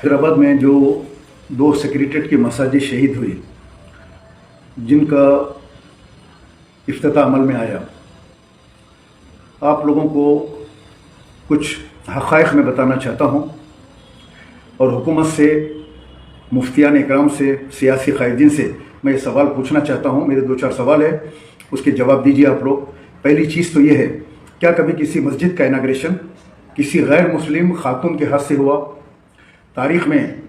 हैदराबाद में जो दो सेक्रेटरीट की मसाजिद शहीद हुई, जिनका इफ्तिताह अमल में आया, आप लोगों को कुछ हक़ाइक़ में बताना चाहता हूँ और हुकूमत से, मुफ्तियान इकराम से, सियासी क़ायदीन से मैं ये सवाल पूछना चाहता हूँ। मेरे 2-4 सवाल है, उसके जवाब दीजिए आप लोग। पहली चीज़ तो ये है, क्या कभी किसी मस्जिद का इनाग्रेशन किसी गैर मुस्लिम खातून के हाथ से हुआ? तारीख़ में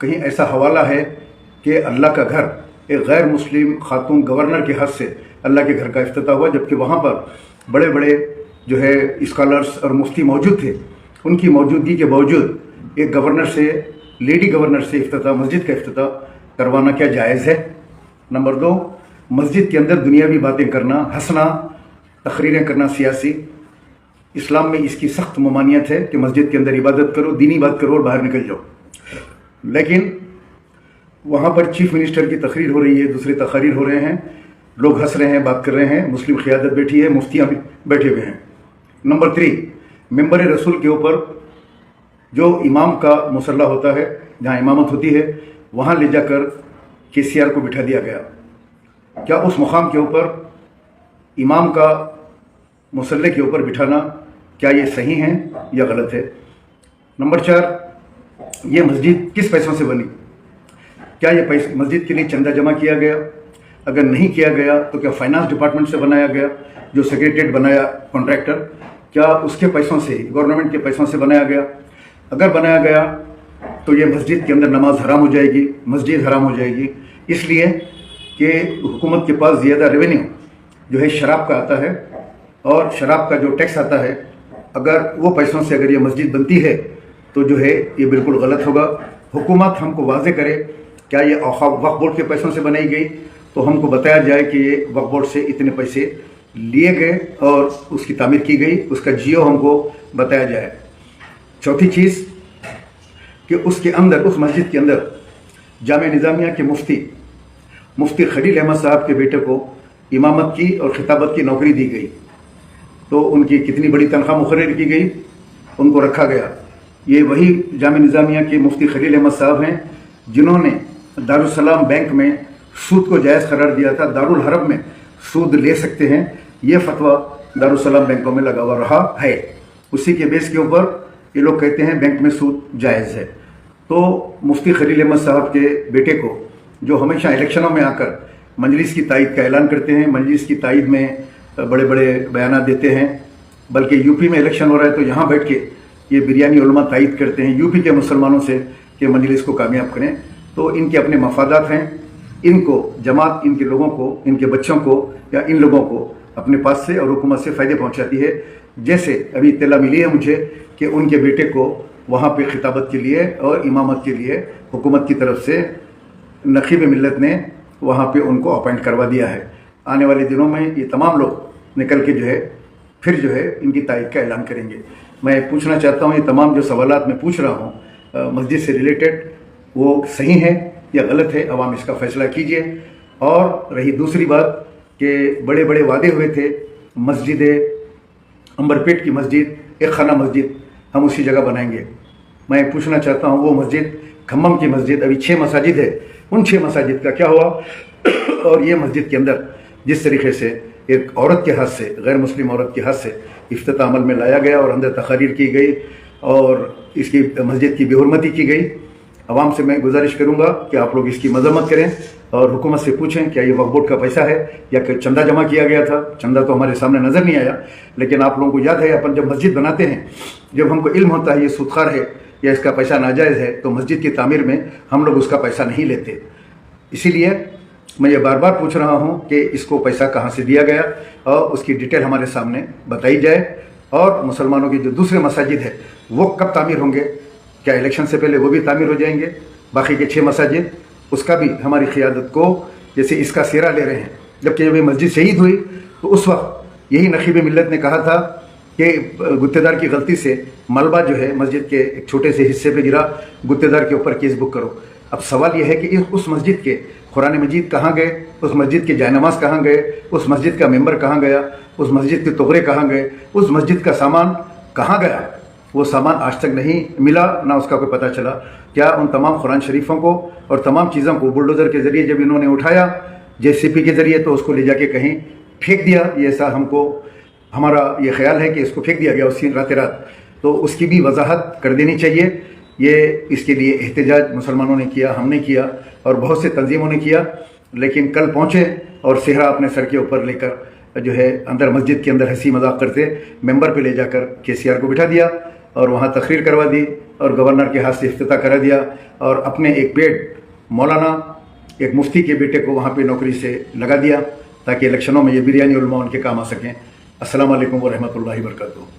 कहीं ऐसा हवाला है कि अल्लाह का घर एक गैर मुस्लिम खातून गवर्नर के हाथ से अल्लाह के घर का इफ्तिताह हुआ, जबकि वहाँ पर बड़े बड़े जो है स्कॉलर्स और मुफ्ती मौजूद थे। उनकी मौजूदगी के बावजूद एक गवर्नर से, लेडी गवर्नर से इफ्तिताह, मस्जिद का इफ्तिताह करवाना क्या जायज़ है? नंबर 2, मस्जिद के अंदर दुनियावी बातें करना, हंसना, तकरीरें करना सियासी, इस्लाम में इसकी सख्त ममानियत है कि मस्जिद के अंदर इबादत करो, दीनी बात करो और बाहर निकल जाओ। लेकिन वहाँ पर चीफ मिनिस्टर की तकरीर हो रही है, दूसरे तकारीर हो रहे हैं, लोग हंस रहे हैं, बात कर रहे हैं, मुस्लिम क़ियादत बैठी है, मुफ्तियाँ भी बैठे हुए हैं। नंबर 3, मिंबर रसूल के ऊपर जो इमाम का मुसल्ला होता है, जहाँ इमामत होती है, वहाँ ले जाकर KCR को बिठा दिया गया। क्या उस मुकाम के ऊपर इमाम का मुसल्ले के ऊपर बिठाना, क्या ये सही है या गलत है? नंबर 4, ये मस्जिद किस पैसों से बनी? क्या ये पैसे मस्जिद के लिए चंदा जमा किया गया? अगर नहीं किया गया तो क्या फाइनेंस डिपार्टमेंट से बनाया गया? जो सेक्रेटरीट बनाया कॉन्ट्रैक्टर, क्या उसके पैसों से, गवर्नमेंट के पैसों से बनाया गया? अगर बनाया गया तो ये मस्जिद के अंदर नमाज हराम हो जाएगी, मस्जिद हराम हो जाएगी, इसलिए कि हुकूमत के पास ज़्यादा रेवेन्यू जो है शराब का आता है, और शराब का जो टैक्स आता है, अगर वो पैसों से अगर ये मस्जिद बनती है तो जो है ये बिल्कुल गलत होगा। हुकूमत हमको वाज़े करे, क्या ये वक्फ बोर्ड के पैसों से बनाई गई? तो हमको बताया जाए कि ये वक्फ बोर्ड से इतने पैसे लिए गए और उसकी तामीर की गई, उसका जियो हमको बताया जाए। चौथी चीज़ कि उसके अंदर, उस मस्जिद के अंदर जामिया निज़ामिया के मुफ्ती खलील अहमद साहब के बेटे को इमामत की और खिताबत की नौकरी दी गई, तो उनकी कितनी बड़ी तनख्वाह मुकर्रर की गई, उनको रखा गया। ये वही जामिया निज़ामिया के मुफ्ती खलील अहमद साहब हैं जिन्होंने दारुस्सलाम बैंक में सूद को जायज़ करार दिया था। दारुल हरब में सूद ले सकते हैं, ये फतवा दारुस्सलाम बैंकों में लगा हुआ रहा है। उसी के बेस के ऊपर ये लोग कहते हैं बैंक में सूद जायज़ है। तो मुफ्ती खलील अहमद साहब के बेटे को, जो हमेशा इलेक्शनों में आकर मजलिस की तायद का ऐलान करते हैं, मजलिस की तायद में बड़े बड़े बयान देते हैं, बल्कि यूपी में इलेक्शन हो रहा है तो यहाँ बैठ के ये बिरयानी उलमा तायद करते हैं यूपी के मुसलमानों से कि मजलिस को कामयाब करें। तो इनके अपने मफादात हैं, इनको जमात इनके लोगों को, इनके बच्चों को या इन लोगों को अपने पास से और हुकूमत से फ़ायदे पहुँचाती है। जैसे अभी इत्तला मिली है मुझे कि उनके बेटे को वहाँ पे खिताबत के लिए और इमामत के लिए हुकूमत की तरफ से नखीब मिल्लत ने वहाँ पे उनको अपॉइंट करवा दिया है। आने वाले दिनों में ये तमाम लोग निकल के जो है फिर जो है इनकी तायद का ऐलान करेंगे। मैं पूछना चाहता हूँ, ये तमाम जो सवालात मैं पूछ रहा हूँ मस्जिद से रिलेटेड, वो सही है या गलत है? अवाम इसका फ़ैसला कीजिए। और रही दूसरी बात कि बड़े बड़े वादे हुए थे, मस्जिद अंबरपेट की मस्जिद, एक खाना मस्जिद हम उसी जगह बनाएंगे। मैं पूछना चाहता हूँ, वो मस्जिद खम्मम की मस्जिद, अभी 6 मसाजिद है, उन 6 मसाजिद का क्या हुआ? और ये मस्जिद के अंदर जिस तरीके से एक औरत के हाथ से, गैर मुस्लिम औरत के हाथ से इफ्तिताह अमल में लाया गया और अंदर तकारीर की गई और इसकी मस्जिद की बेहुरमती की गई, अवाम से मैं गुजारिश करूंगा कि आप लोग इसकी मजम्मत करें और हुकूमत से पूछें क्या ये वक्फ बोर्ड का पैसा है या कि चंदा जमा किया गया था। चंदा तो हमारे सामने नज़र नहीं आया, लेकिन आप लोगों को याद है, अपन जब मस्जिद बनाते हैं, जब हमको इल्म होता है ये सूदखार है या इसका पैसा नाजायज़ है, तो मस्जिद की तामीर में हम लोग उसका पैसा नहीं लेते। इसीलिए मैं ये बार बार पूछ रहा हूँ कि इसको पैसा कहाँ से दिया गया और उसकी डिटेल हमारे सामने बताई जाए। और मुसलमानों के जो दूसरे मसाजिद है वो कब तामीर होंगे? क्या इलेक्शन से पहले वो भी तामीर हो जाएंगे? बाकी के 6 मसाजिद, उसका भी हमारी क़ियादत को, जैसे इसका सेरा ले रहे हैं। जबकि जब ये मस्जिद शहीद हुई तो उस वक्त यही नखीब मिल्लत ने कहा था कि गुत्तेदार की गलती से मलबा जो है मस्जिद के एक छोटे से हिस्से पे गिरा, गुत्तेदार के ऊपर केस बुक करो। अब सवाल यह है कि उस मस्जिद के कुरान मजीद कहाँ गए, उस मस्जिद के जायनमाज कहाँ गए, उस मस्जिद का मेंबर कहाँ गया, उस मस्जिद के तोगरे कहाँ गए, उस मस्जिद का सामान कहाँ गया? وہ سامان آج تک نہیں ملا، نہ اس کا کوئی پتہ چلا۔ کیا ان تمام قرآن شریفوں کو اور تمام چیزوں کو بلڈوزر کے ذریعے جب انہوں نے اٹھایا JCB کے ذریعے تو اس کو لے جا کے کہیں پھینک دیا؟ یہ ایسا ہمارا یہ خیال ہے کہ اس کو پھینک دیا گیا اسی رات، تو اس کی بھی وضاحت کر دینی چاہیے۔ اس کے لیے احتجاج مسلمانوں نے کیا، ہم نے کیا اور بہت سے تنظیموں نے کیا، لیکن کل پہنچے اور صحرا اپنے سر کے اوپر لے کر اندر مسجد کے اندر ہنسی مذاق کرتے ممبر پہ لے جا کر KCR کو بٹھا دیا اور وہاں تقریر کروا دی اور گورنر کے ہاتھ سے افتتاح کرا دیا اور اپنے ایک مولانا ایک مفتی کے بیٹے کو وہاں پہ نوکری سے لگا دیا تاکہ الیکشنوں میں یہ بریانی علماء ان کے کام آ سکیں۔ السلام علیکم ورحمۃ اللہ وبرکاتہ۔